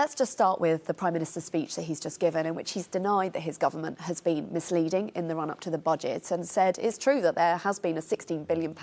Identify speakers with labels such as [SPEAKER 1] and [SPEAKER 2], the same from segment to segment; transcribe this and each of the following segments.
[SPEAKER 1] Let's just start with the Prime Minister's speech that he's just given, in which he's denied that his government has been misleading in the run-up to the budget and said it's true that there has been a £16 billion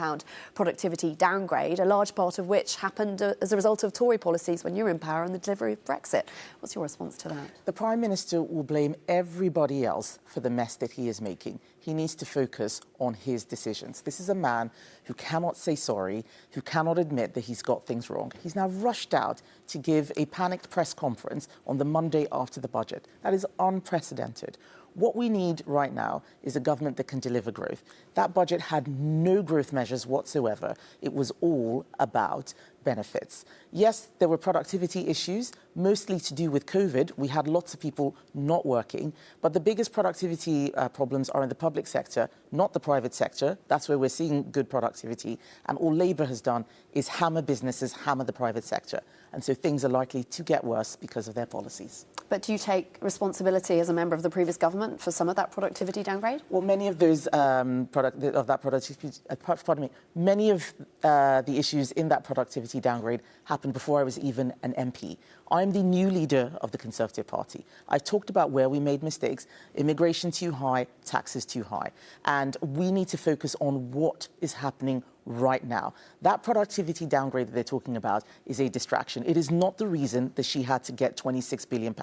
[SPEAKER 1] productivity downgrade, a large part of which happened as a result of Tory policies when you were in power and the delivery of Brexit. What's your response to that?
[SPEAKER 2] The Prime Minister will blame everybody else for the mess that he is making. He needs to focus on his decisions. This is a man who cannot say sorry, who cannot admit that he's got things wrong. He's now rushed out to give a panicked press conference on the Monday after the budget. That is unprecedented. What we need right now is a government that can deliver growth. That budget had no growth measures whatsoever. It was all about benefits. Yes, there were productivity issues, mostly to do with COVID. We had lots of people not working, but the biggest productivity problems are in the public sector, not the private sector. That's where we're seeing good productivity. And all Labour has done is hammer businesses, hammer the private sector. And so things are likely to get worse because of their policies.
[SPEAKER 1] But do you take responsibility as a member of the previous government for some of that productivity downgrade?
[SPEAKER 2] Well, many of those many of the issues in that productivity downgrade happened before I was even an MP. I'm the new leader of the Conservative Party. I talked about where we made mistakes: immigration too high, taxes too high. And we need to focus on what is happening right now. That productivity downgrade that they're talking about is a distraction. It is not the reason that she had to get £26 billion.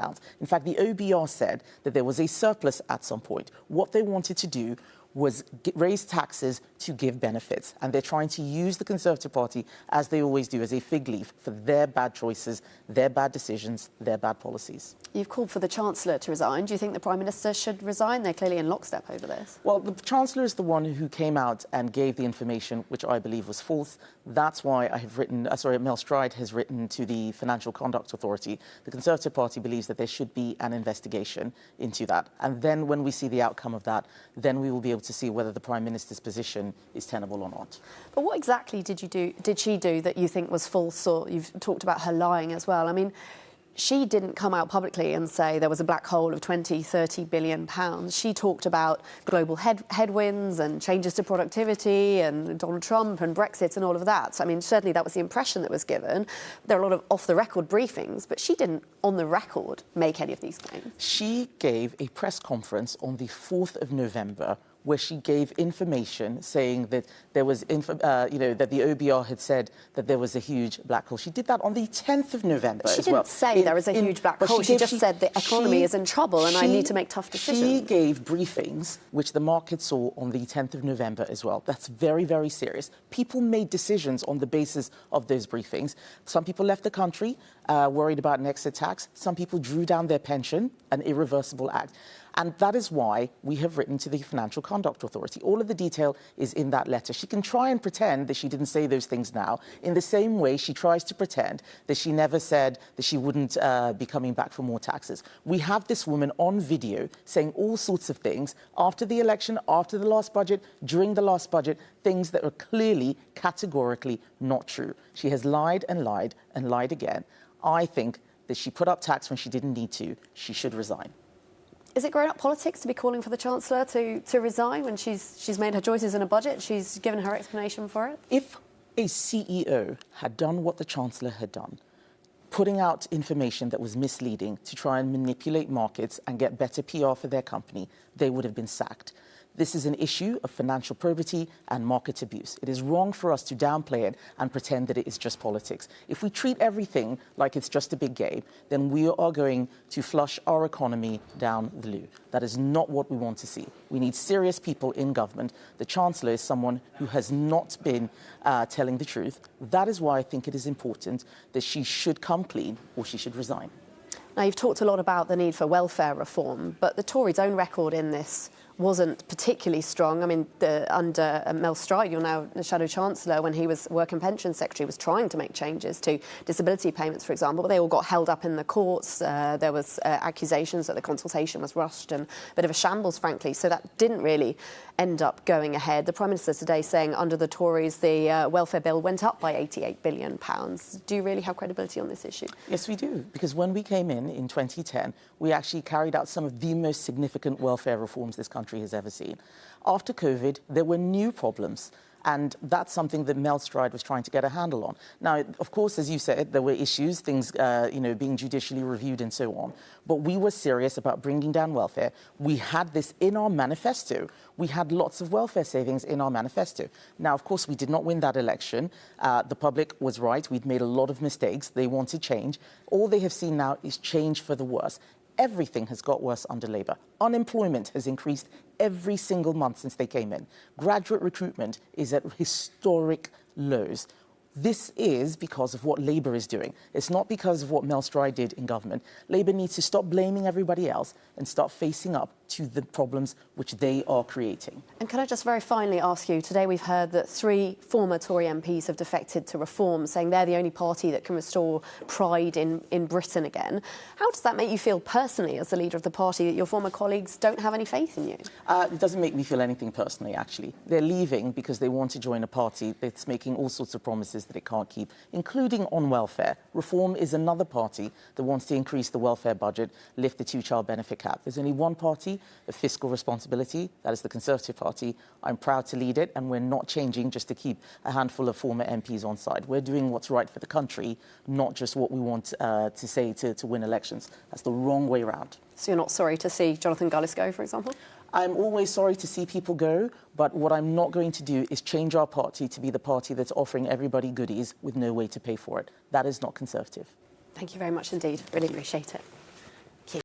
[SPEAKER 2] In fact, the OBR said that there was a surplus at some point. What they wanted to do was raise taxes to give benefits. And they're trying to use the Conservative Party, as they always do, as a fig leaf for their bad choices, their bad decisions, their bad policies.
[SPEAKER 1] You've called for the Chancellor to resign. Do you think the Prime Minister should resign? They're clearly in lockstep over this.
[SPEAKER 2] Well, the Chancellor is the one who came out and gave the information which I believe was false. That's why I have written, Mel Stride has written to the Financial Conduct Authority. The Conservative Party believes that there should be an investigation into that. And then when we see the outcome of that, then we will be able to see whether the Prime Minister's position is tenable or not.
[SPEAKER 1] But what exactly did she do that you think was false? Or you've talked about her lying as well. I mean, she didn't come out publicly and say there was a black hole of 20-30 billion pounds. She talked about global headwinds and changes to productivity and Donald Trump and Brexit and all of that. So, I mean, certainly that was the impression that was given. There are a lot of off-the-record briefings, but she didn't, on the record, make any of these claims.
[SPEAKER 2] She gave a press conference on the 4th of November where she gave information saying that there was, that the OBR had said that there was a huge black hole. She did that on the 10th of November
[SPEAKER 1] as well. She didn't say there was a huge black hole. She just said the economy is in trouble and I need to make tough decisions.
[SPEAKER 2] She gave briefings, which the market saw on the 10th of November as well. That's very, very serious. People made decisions on the basis of those briefings. Some people left the country worried about an exit tax. Some people drew down their pension, an irreversible act. And that is why we have written to the Financial Conduct Authority. All of the detail is in that letter. She can try and pretend that she didn't say those things now, in the same way she tries to pretend that she never said that she wouldn't be coming back for more taxes. We have this woman on video saying all sorts of things after the election, after the last budget, during the last budget, things that are clearly, categorically not true. She has lied and lied and lied again. I think that she put up tax when she didn't need to. She should resign.
[SPEAKER 1] Is it grown-up politics to be calling for the Chancellor to resign when she's made her choices in a budget? She's given her explanation for it?
[SPEAKER 2] If a CEO had done what the Chancellor had done, putting out information that was misleading to try and manipulate markets and get better PR for their company, they would have been sacked. This is an issue of financial probity and market abuse. It is wrong for us to downplay it and pretend that it is just politics. If we treat everything like it's just a big game, then we are going to flush our economy down the loo. That is not what we want to see. We need serious people in government. The Chancellor is someone who has not been telling the truth. That is why I think it is important that she should come clean or she should resign.
[SPEAKER 1] Now, you've talked a lot about the need for welfare reform, but the Tories' own record in this wasn't particularly strong. I mean, under Mel Stride, you're now the Shadow Chancellor, when he was Work and Pensions Secretary, was trying to make changes to disability payments, for example, but they all got held up in the courts. There was accusations that the consultation was rushed and a bit of a shambles, frankly, so that didn't really end up going ahead. The Prime Minister today saying under the Tories the welfare bill went up by £88 billion. Do you really have credibility on this issue?
[SPEAKER 2] Yes, we do, because when we came in 2010, we actually carried out some of the most significant welfare reforms this country has ever seen. After COVID, there were new problems. And that's something that Mel Stride was trying to get a handle on. Now, of course, as you said, there were issues, things, being judicially reviewed and so on. But we were serious about bringing down welfare. We had this in our manifesto. We had lots of welfare savings in our manifesto. Now, of course, we did not win that election. The public was right. We'd made a lot of mistakes. They wanted change. All they have seen now is change for the worse. Everything has got worse under Labour. Unemployment has increased every single month since they came in. Graduate recruitment is at historic lows. This is because of what Labour is doing. It's not because of what Mel Stride did in government. Labour needs to stop blaming everybody else and start facing up to the problems which they are creating.
[SPEAKER 1] And can I just very finally ask you, today we've heard that 3 former Tory MPs have defected to Reform, saying they're the only party that can restore pride in Britain again. How does that make you feel personally as the leader of the party, that your former colleagues don't have any faith in you?
[SPEAKER 2] It doesn't make me feel anything personally, actually. They're leaving because they want to join a party that's making all sorts of promises that it can't keep, including on welfare. Reform is another party that wants to increase the welfare budget, lift the 2-child benefit cap. There's only one party of fiscal responsibility, that is the Conservative Party. I'm proud to lead it, and we're not changing just to keep a handful of former MPs on side. We're doing what's right for the country, not just what we want to say to win elections. That's the wrong way around.
[SPEAKER 1] So you're not sorry to see Jonathan Gullis go, for example?
[SPEAKER 2] I'm always sorry to see people go, but what I'm not going to do is change our party to be the party that's offering everybody goodies with no way to pay for it. That is not Conservative.
[SPEAKER 1] Thank you very much indeed. Really appreciate it.